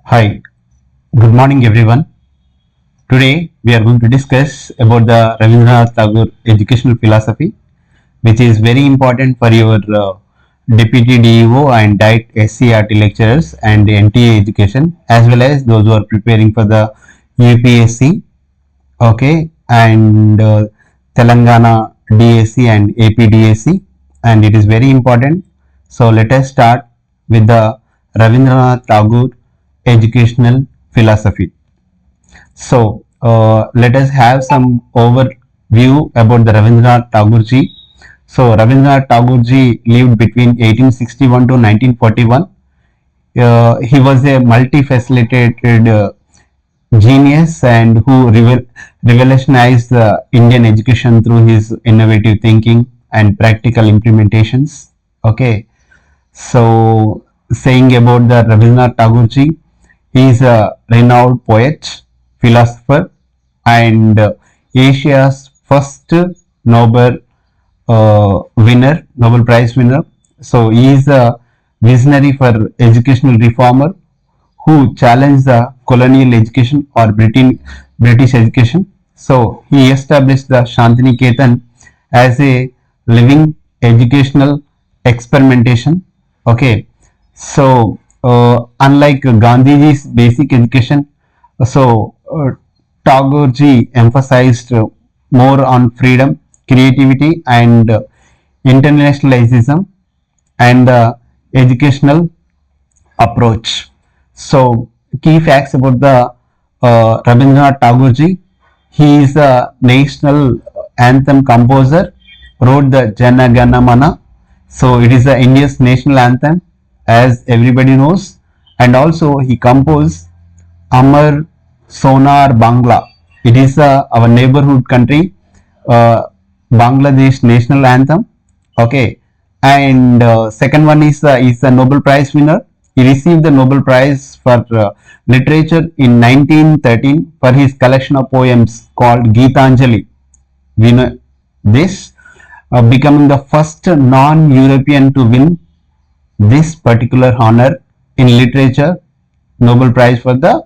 Hi, good morning everyone. Today we are going to discuss about the Rabindranath Tagore educational philosophy, which is very important for your Deputy DEO and DIET SCERT lecturers and NTA education, as well as those who are preparing for the UPSC, okay, and Telangana DSC and AP DSC, and it is very important. So let us start with the Rabindranath Tagore educational philosophy. So let us have some overview about the Rabindranath Tagore ji. So Rabindranath Tagore ji lived between 1861 to 1941. He was a multifaceted genius and who revolutionized the Indian education through his innovative thinking and practical implementations. Okay, so saying about the Rabindranath Tagore ji, he is a renowned poet, philosopher, and Asia's first Nobel Nobel Prize winner. So he is a visionary for educational reformer who challenged the colonial education or British education. So he established the Santiniketan as a living educational experimentation. Okay, so unlike Gandhiji's basic education, Tagore ji emphasized more on freedom, creativity, and internationalism and the educational approach. So, key facts about the Rabindranath Tagore ji: he is a national anthem composer, wrote the Jana Gana Mana. So, it is the India's national anthem, as everybody knows, and also he composed Amar Sonar Bangla. It is our neighborhood country, Bangladesh national anthem. Okay, and second one is the Nobel Prize winner. He received the Nobel Prize for literature in 1913 for his collection of poems called Geetanjali. We know this, becoming the first non-European to win this particular honor in literature, Nobel Prize for the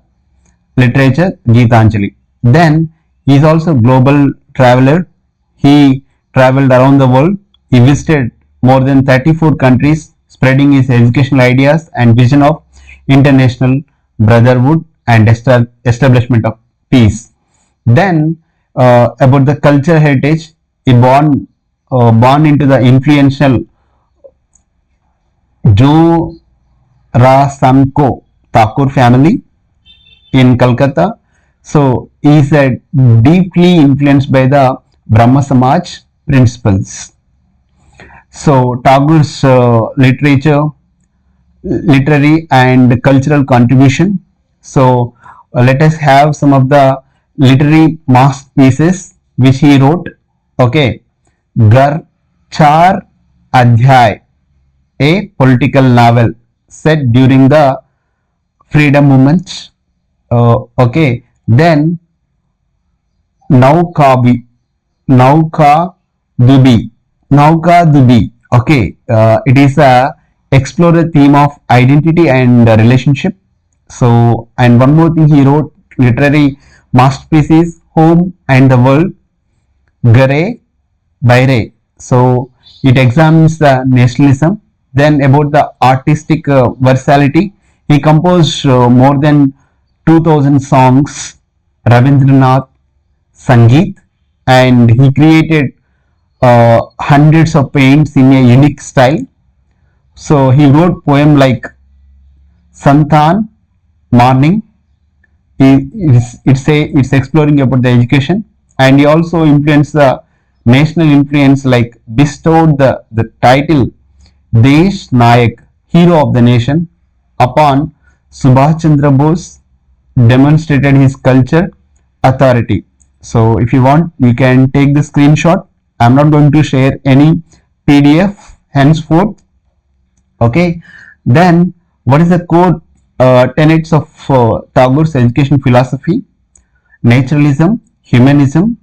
literature, Geetanjali. Then he is also a global traveler. He traveled around the world. He visited more than 34 countries, spreading his educational ideas and vision of international brotherhood and establishment of peace. Then about the cultural heritage, he born into the influential Jorasanko Thakur family in Calcutta. So he is deeply influenced by the Brahma Samaj principles. So Tagore's literary and cultural contribution. So let us have some of the literary masterpieces which he wrote. Okay, Gar Char Adhyay, a political novel set during the freedom movement. Okay, then Nauka Dubi. Okay, it is a explore the theme of identity and relationship. So, and one more thing he wrote literary masterpieces Home and the World, Gare Baire. So it examines the nationalism. Then about the artistic versatility, he composed more than 2000 songs, Rabindranath Sangeet, and he created hundreds of paints in a unique style. So he wrote poem like Santan Morning. It's exploring about the education, and he also influenced the national influence, like bestowed the title Desh Nayak, hero of the nation, upon Subhash Chandra Bose, demonstrated his culture authority. So if you want, you can take the screenshot. I'm not going to share any PDF henceforth. Okay, then what is the core tenets of Tagore's education philosophy? Naturalism, humanism,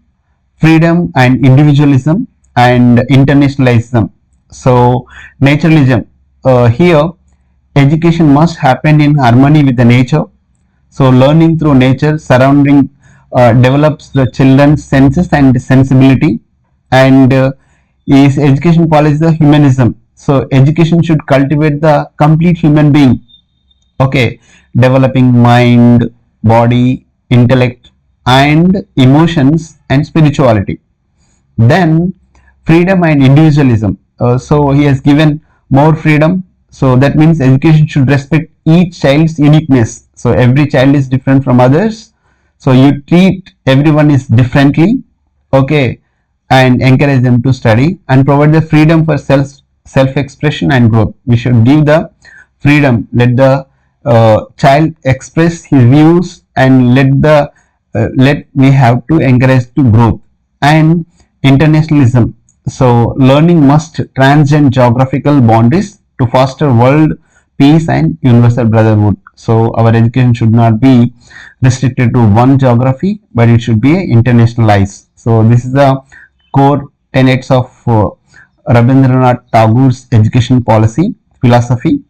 freedom and individualism, and internationalism. So naturalism, here education must happen in harmony with the nature, So learning through nature surrounding develops the children's senses and sensibility. And is education policy the humanism. So education should cultivate the complete human being. Okay, developing mind, body, intellect, and emotions and spirituality. Then freedom and individualism. So he has given more freedom. So that means education should respect each child's uniqueness. So every child is different from others. So you treat everyone is differently. Okay, and encourage them to study and provide the freedom for self expression and growth. We should give the freedom. Let the child express his views, and let we have to encourage to growth. And internationalism. So learning must transcend geographical boundaries to foster world peace and universal brotherhood. So our education should not be restricted to one geography, but it should be internationalized. So this is the core tenets of Rabindranath Tagore's education policy philosophy.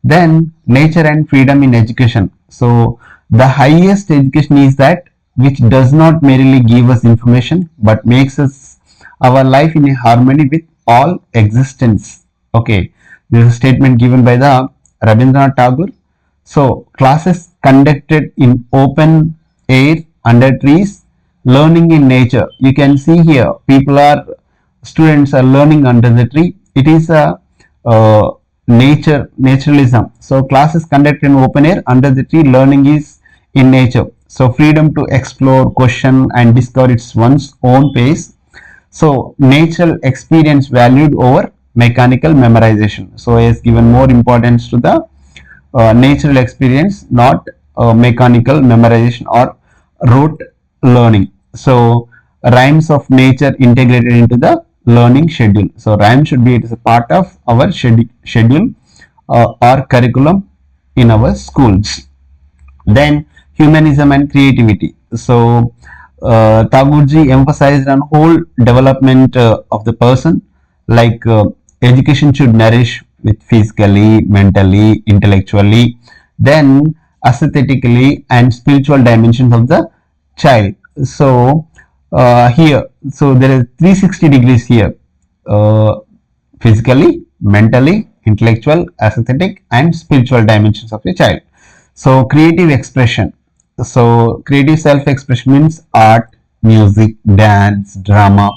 Then nature and freedom in education. So the highest education is that which does not merely give us information but makes us our life in a harmony with all existence. Okay, this is a statement given by the Rabindranath Tagore. So classes conducted in open air under trees, learning in nature. You can see here students are learning under the tree. It is a naturalism. So classes conducted in open air under the tree, learning is in nature. So freedom to explore, question and discover its one's own pace. So natural experience valued over mechanical memorization. So he has given more importance to the natural experience, not mechanical memorization or rote learning. So rhymes of nature integrated into the learning schedule. So rhyme should be, it is a part of our schedule or curriculum in our schools. Then humanism and creativity. So Tagoreji emphasized on whole development of the person, like education should nourish with physically, mentally, intellectually, then aesthetically and spiritual dimensions of the child. So so there is 360 degrees here, physically, mentally, intellectual, aesthetic and spiritual dimensions of a child. So creative expression. So creative self-expression means art, music, dance, drama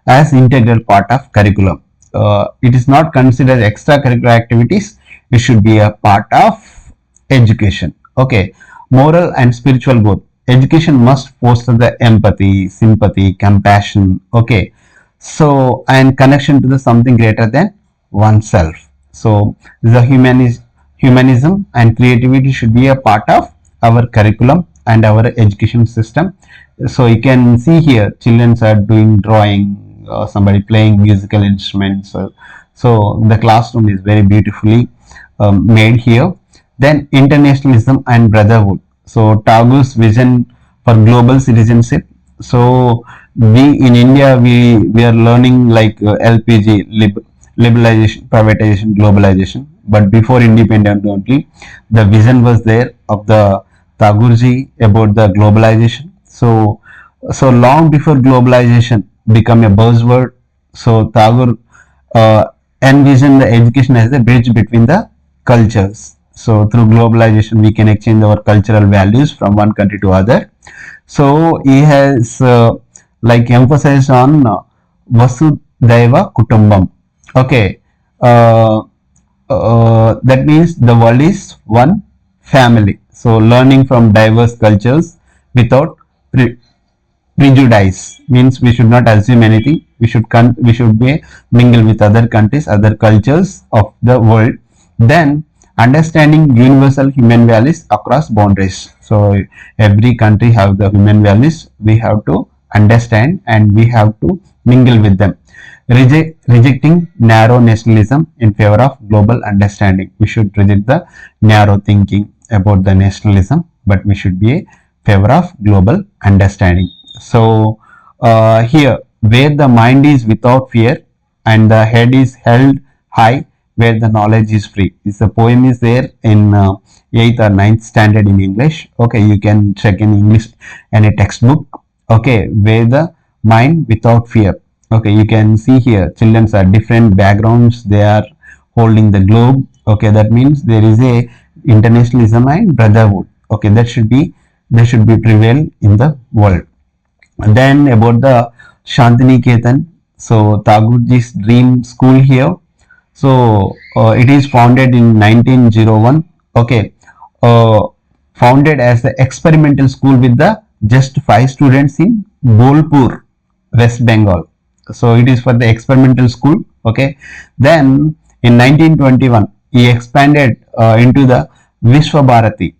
as integral part of curriculum. It is not considered extracurricular activities. It should be a part of education. Okay, moral and spiritual growth. Education must foster the empathy, sympathy, compassion. Okay, so and connection to the something greater than oneself. So the humanism and creativity should be a part of our curriculum and our education system. So you can see here children are doing drawing, somebody playing musical instruments. So the classroom is very beautifully made here. Then internationalism and brotherhood. So Tagore's vision for global citizenship. So we in India we are learning like LPG, liberalization, privatization, globalization. But before independence only, the vision was there of the Tagoreji about the globalization. So long before globalization become a buzzword, so Tagore envisioned the education as a bridge between the cultures. So through globalization, we can exchange our cultural values from one country to other. So he has like emphasized on Vasudhaiva Kutumbam. Okay, that means the world is one family. So learning from diverse cultures without prejudice means we should not assume anything. We should be mingle with other countries, other cultures of the world. Then understanding universal human values across boundaries. So every country have the human values. We have to understand and we have to mingle with them. Rejecting narrow nationalism in favor of global understanding. We should reject the narrow thinking about the nationalism, but we should be a favor of global understanding. So here where the mind is without fear and the head is held high, where the knowledge is free. This a poem is there in 8th or 9th standard in English. Okay, you can check in English any textbook. Okay, where the mind without fear. Okay, you can see here children are different backgrounds, they are holding the globe. Okay, that means there is a internationalism and brotherhood. Okay, that should be prevail in the world. And then about the Santiniketan, so Tagore's dream school here. So it is founded in 1901. Okay, uh, founded as the experimental school with the just 5 students in Bolpur, West Bengal. So it is for the experimental school. Okay, then in 1921 he expanded into the Visva-Bharati.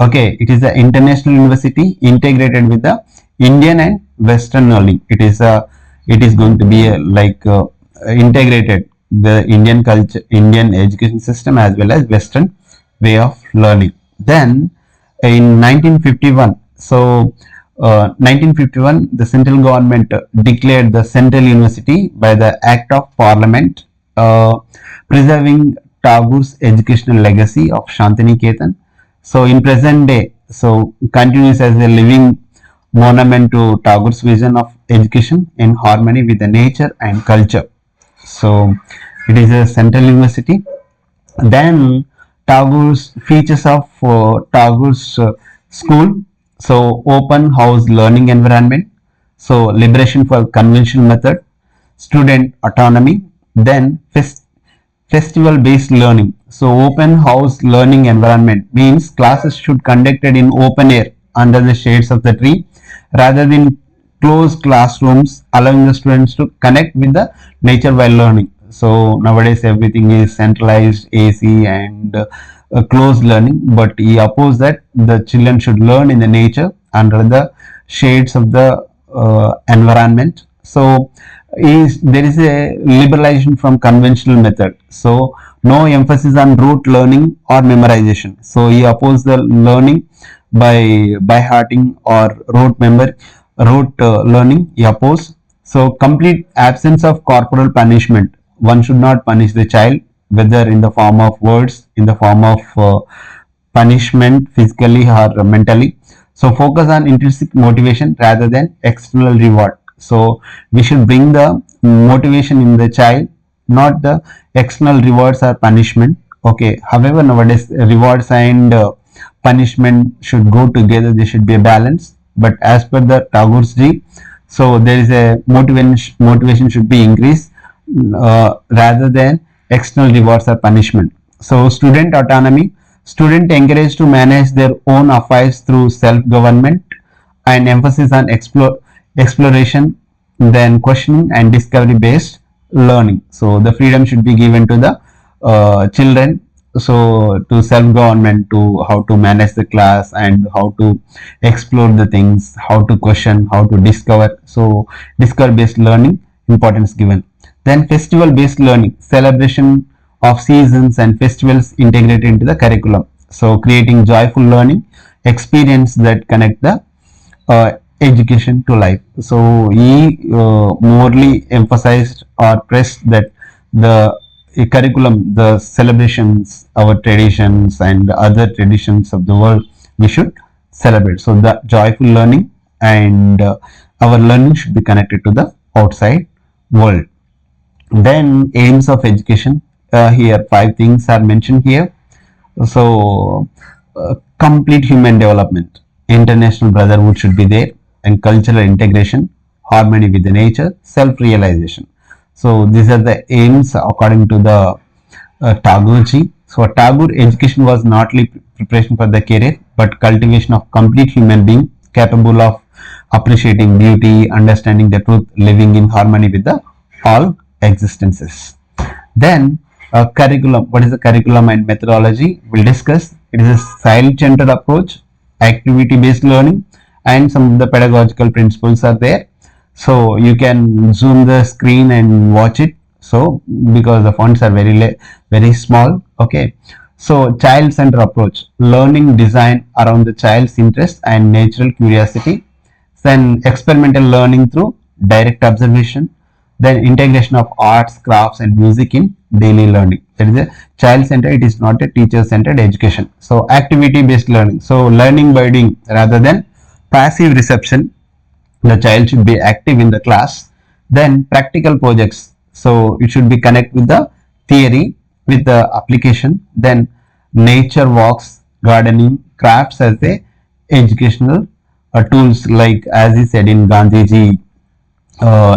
Okay, it is the international university integrated with the Indian and Western learning. It is going to be integrated the Indian culture, Indian education system as well as Western way of learning. Then in 1951, 1951, the central government declared the central university by the Act of Parliament, preserving Tagore's educational legacy of Santiniketan. So in present day, so continues as a living monument to Tagore's vision of education in harmony with the nature and culture. So it is a central university. Then Tagore's features of Tagore's school. So open house learning environment. So liberation for conventional method, student autonomy. Then festival based learning. So open house learning environment means classes should conducted in open air under the shades of the tree rather than closed classrooms, allowing the students to connect with the nature while learning. So nowadays everything is centralized, AC and closed learning, but he opposed that the children should learn in the nature under the shades of the environment. So there is a liberalization from conventional method. So no emphasis on rote learning or memorization. So he opposed the learning by hearting or rote learning. He opposed. So complete absence of corporal punishment. One should not punish the child, whether in the form of words, in the form of punishment physically or mentally. So focus on intrinsic motivation rather than external reward. So we should bring the motivation in the child, not the external rewards or punishment. Okay, however nowadays rewards and punishment should go together, there should be a balance. But as per the Tagore's G, so there is a motivation should be increased rather than external rewards or punishment. So student autonomy, student encouraged to manage their own affairs through self-government and emphasis on exploration, then questioning and discovery based learning. So the freedom should be given to the children, so to self-government, to how to manage the class and how to explore the things, how to question, how to discover. So discover based learning importance given. Then festival based learning, celebration of seasons and festivals integrated into the curriculum. So creating joyful learning experience that connect the education to life. So he morely emphasized or pressed that the curriculum, the celebrations, our traditions and other traditions of the world, we should celebrate. So the joyful learning and our learning should be connected to the outside world. Then aims of education, here 5 things are mentioned here. So complete human development, international brotherhood should be there, and cultural integration, harmony with the nature, self-realization. So these are the aims according to the Tagoreji. So Tagore education was not only preparation for the career, but cultivation of complete human being capable of appreciating beauty, understanding the truth, living in harmony with the all existences. Then curriculum. What is the curriculum and methodology? We'll discuss. It is a child-centered approach, activity-based learning, and some of the pedagogical principles are there. So you can zoom the screen and watch it. So because the fonts are very small. Okay. So child-centered approach, learning design around the child's interest and natural curiosity. Then experimental learning through direct observation, Then integration of arts, crafts and music in daily learning. That is a child centered, it is not a teacher centered education. So activity based learning, so learning by doing rather than passive reception. The child should be active in the class. Then practical projects, so it should be connect with the theory with the application. Then nature walks, gardening, crafts as a educational tools, like as he said in Gandhiji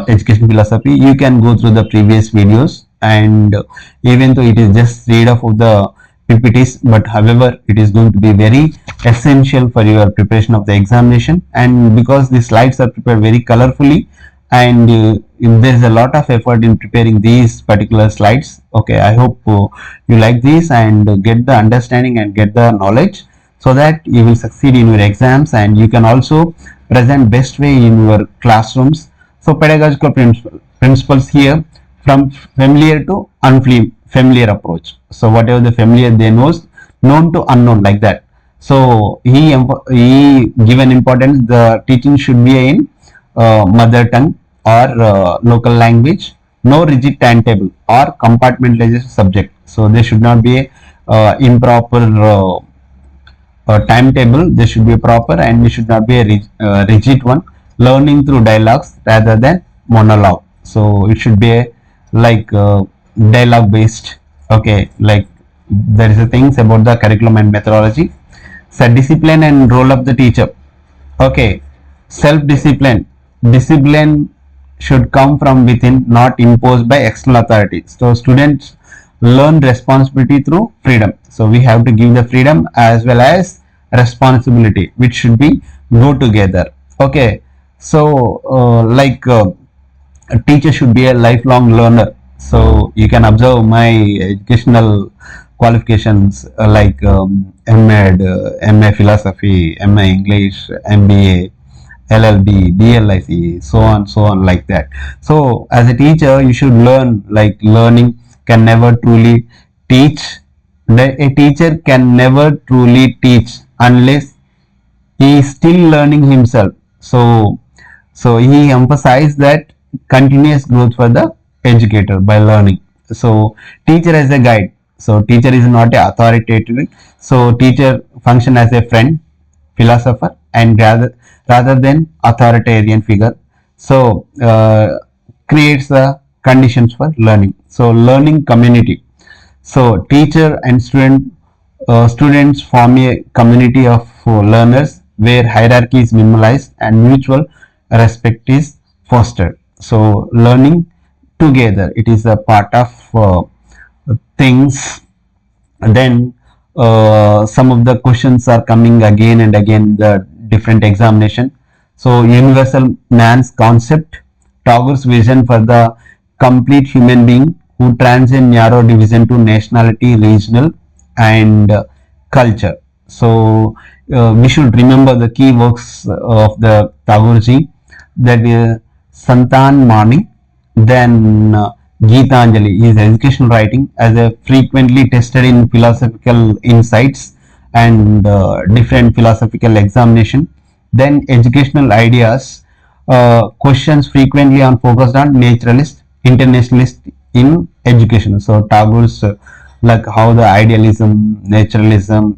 education philosophy. You can go through the previous videos, and even though it is just read off of the PPTs, but however it is going to be very essential for your preparation of the examination. And because the slides are prepared very colorfully, and there is a lot of effort in preparing these particular slides. Okay, I hope you like this and get the understanding and get the knowledge, so that you will succeed in your exams and you can also present best way in your classrooms. So pedagogical principles here, from familiar to unfamiliar approach. So whatever the familiar they known to unknown, like that. So he given importance, the teaching should be in mother tongue or local language. No rigid timetable or compartmentalized subject. So there should not be a improper timetable. There should be proper, and it should not be a rigid one. Learning through dialogues rather than monologue. So it should be a like dialogue based. Okay, like there is a things about the curriculum and methodology. So discipline and role of the teacher. Okay, self discipline should come from within, not imposed by external authority. So students learn responsibility through freedom. So we have to give the freedom as well as responsibility, which should be go together. Okay, so a teacher should be a lifelong learner. So you can observe my educational qualifications like M.Ed, M.A. Philosophy, M.A. English, M.B.A, LLB, DLIC, so on, like that. So as a teacher, you should learn. Like learning can never truly teach. A teacher can never truly teach unless he is still learning himself. So he emphasized that continuous growth for the educator by learning. So teacher as a guide. So teacher is not a authoritative. So teacher function as a friend, philosopher, and rather than authoritarian figure. So creates the conditions for learning. So learning community. So teacher and students form a community of learners where hierarchy is minimalized and mutual respect is fostered. So learning together, it is a part of things. And then some of the questions are coming again and again, the different examination. So universal man's concept, Tagore's vision for the complete human being who transcend narrow division to nationality, regional and culture. So we should remember the key works of the Tagore, that is Santan Mani, then Geetanjali, his educational writing as a frequently tested in philosophical insights and different philosophical examination. Then educational ideas, questions frequently on focused on naturalist, internationalist in education. So Tagore's like how the idealism, naturalism,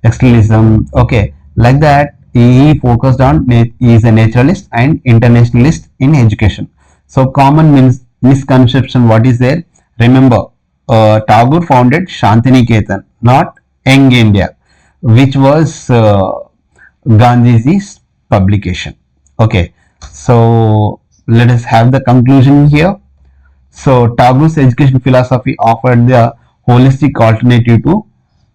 externalism, okay, like that. He focused on, he is a naturalist and internationalist in education. So common misconception what is there? Remember, Tagore founded Santiniketan, not Young India, which was Gandhiji's publication. Okay, so let us have the conclusion here. So Tagore's education philosophy offered the holistic alternative to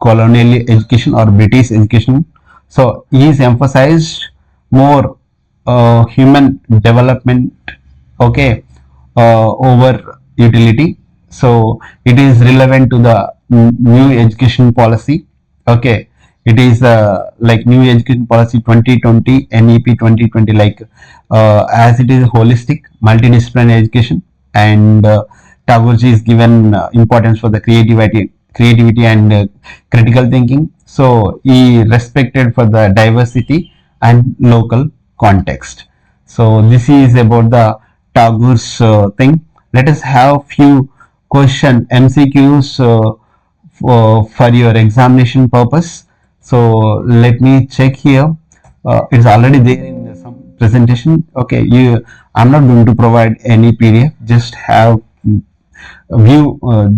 colonial education or British education. So he is emphasized more human development, okay, over utility. So it is relevant to the new education policy. Okay, it is like new education policy 2020 NEP 2020, like as it is holistic multidisciplinary education, and Tagoreji is given importance for the creativity and critical thinking. So he respected for the diversity and local context. So this is about the Tagore's thing. Let us have few question MCQs for your examination purpose. So let me check here. It's already there in some presentation. Okay, I'm not going to provide any PDF. Just have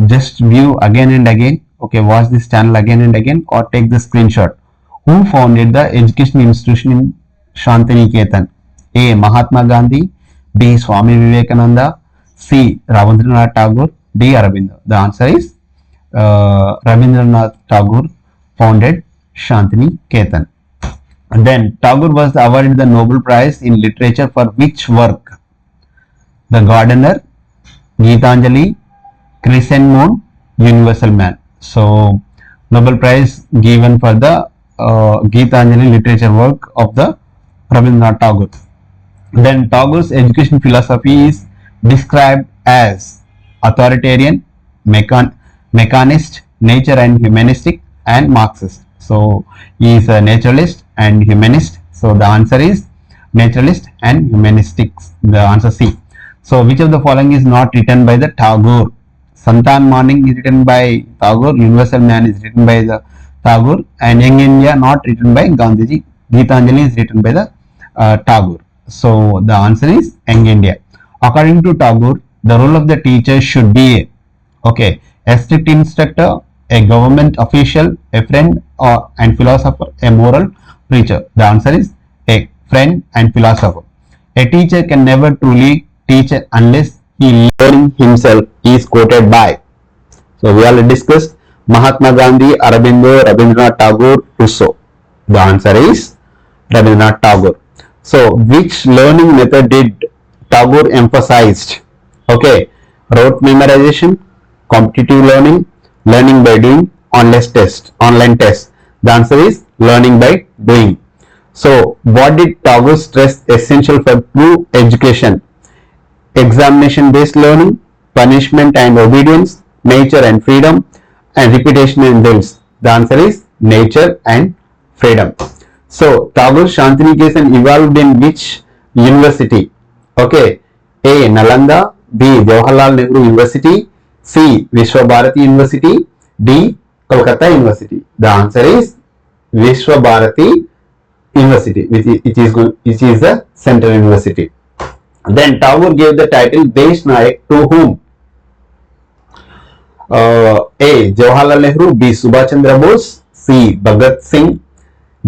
just view again and again. Okay, watch this channel again and again, or take the screenshot. Who founded the education institution in Santiniketan? A. Mahatma Gandhi. B. Swami Vivekananda. C. Rabindranath Tagore. D. Aurobindo. The answer is Rabindranath Tagore founded Santiniketan. And then Tagore was awarded the Nobel Prize in Literature for which work? The Gardener, Geetanjali, Chrysanthemum, Universal Man. So Nobel Prize given for the Geetanjali literature work of the Rabindranath Tagore. Then Tagore's education philosophy is described as authoritarian, mechanist, nature and humanistic, and Marxist. So he is a naturalist and humanist. So the answer is naturalist and humanistic. The answer C. So which of the following is not written by the Tagore? Santan Morning is written by Tagore, Universal Man is written by the Tagore, and Young India not written by Gandhiji. Geetanjali is written by the Tagore. So the answer is Young India. According to Tagore, the role of the teacher should be a strict instructor, a government official, a friend and philosopher, a moral preacher. The answer is a friend and philosopher. A teacher can never truly teach unless he learning himself is quoted by. So we already discussed Mahatma Gandhi, Aurobindo, Rabindranath Tagore, Rousseau. The answer is Rabindranath Tagore. So which learning method did Tagore emphasized? Okay, rote memorization, competitive learning, learning by doing, online test. The answer is learning by doing. So what did Tagore stress essential for true education? Examination based learning, punishment and obedience, nature and freedom, and repetition and drills. The answer is nature and freedom. So Tagore Santiniketan evolved in which university? Okay, A. Nalanda, B. Jawaharlal Nehru University, C. Visva-Bharati University, D. Kolkata University. The answer is Visva-Bharati University, which is the central university. Then Tagore gave the title Desh Nayak to whom? A. Jawaharlal Nehru, B. Subhash Chandra Bose, C. Bhagat Singh,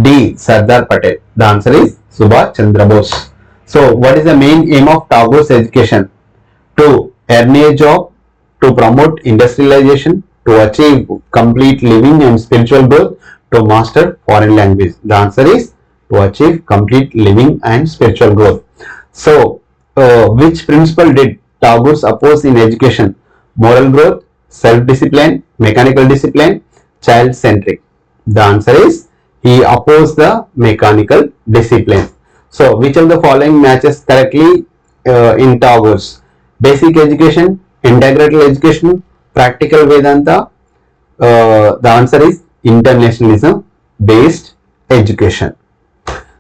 D. Sardar Patel. The answer is Subhash Chandra Bose. So what is the main aim of Tagore's education? To earn a job, to promote industrialization, to achieve complete living and spiritual growth, to master foreign language. The answer is to achieve complete living and spiritual growth. So which principle did Tagore oppose in education? Moral growth, self-discipline, mechanical discipline, child-centric. The answer is he opposed the mechanical discipline. So which of the following matches correctly in Tagore's? Basic education, integrated education, practical Vedanta. The answer is internationalism based education.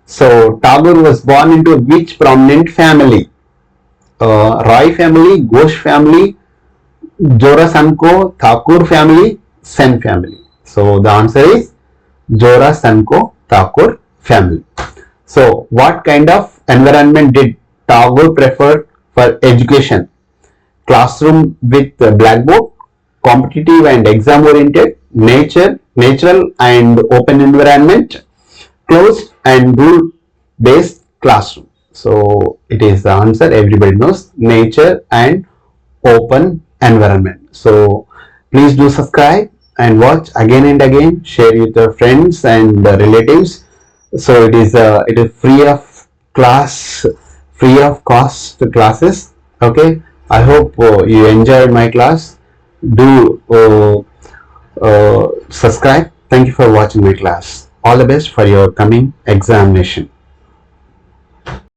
So Tagore was born into which prominent family? Roy family, Ghosh family, Jorasanko, Thakur family, Sen family. So the answer is Jorasanko Thakur family. So what kind of environment did Tagore prefer for education? Classroom with blackboard, competitive and exam oriented, natural and open environment, closed and rule based classroom. So it is the answer, everybody knows, nature and open environment. So please do subscribe and watch again and again, share with your friends and relatives. So it is free of cost classes. Okay, I hope you enjoyed my class. Do subscribe. Thank you for watching my class. All the best for your coming examination.